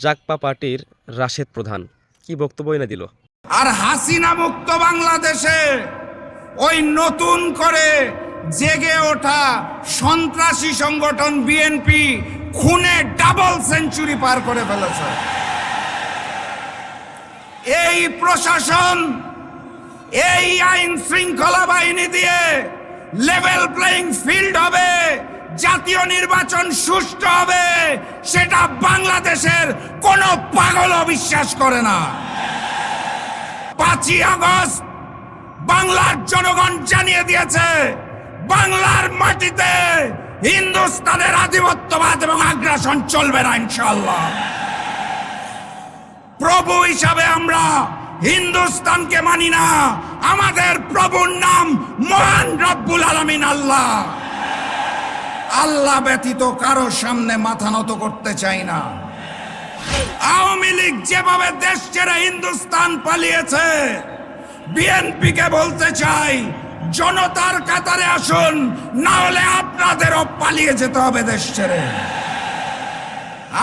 জাগপা পার্টির রাশেদ প্রধান কি বক্তব্য এনে দিল। আর হাসিনা মুক্ত বাংলাদেশে ওই নতুন করে জেগে ওঠা সন্ত্রাসী সংগঠন বিএনপি খুনে ডাবল সেঞ্চুরি পার করে ফেলেছে। এই প্রশাসন, এই আইন শৃঙ্খলা বাহিনী দিয়ে লেভেল প্লেইং ফিল্ড হবে, জাতীয় নির্বাচন সুষ্ঠু হবে, সেটা বাংলাদেশের কোনো পাগলও বিশ্বাস করে না। 5ই আগস্ট বাংলার জনগণ জানিয়ে দিয়েছে, বাংলার মাটিতে হিন্দুস্তানের আধিপত্যবাদ এবং আগ্রাসন চলবে না ইনশাআল্লাহ। প্রভু হিসাবে আমরা হিন্দুস্তানকে মানি না, আমাদের প্রভুর নাম মহান রব্বুল আলামিন আল্লাহ। আল্লাহ ব্যতীত কারো সামনে মাথা নত করতে চাই না। আওয়ামী লীগ যেভাবে দেশ ছেড়ে হিন্দুস্তান পালিয়েছে, বিএনপিকে বলতে চাই জনতার কাতারে আসুন, না হলে আপনাদেরও পালিয়ে যেতে হবে দেশ ছেড়ে।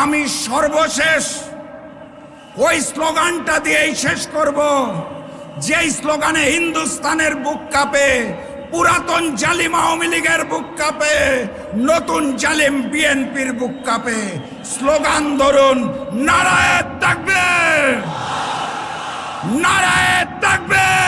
আমি সর্বশেষ ওই স্লোগানটা দিয়েই শেষ করব, যেই স্লোগানে হিন্দুস্তানের বুক কাঁপে, পুরাতন জালিম আওয়ামী লীগের বুক কাঁপে, নতুন জালিম বিএনপির বুক কাঁপে। স্লোগান ধরুন, নারায়ে তাকবীর, নারায়ে তাকবীর।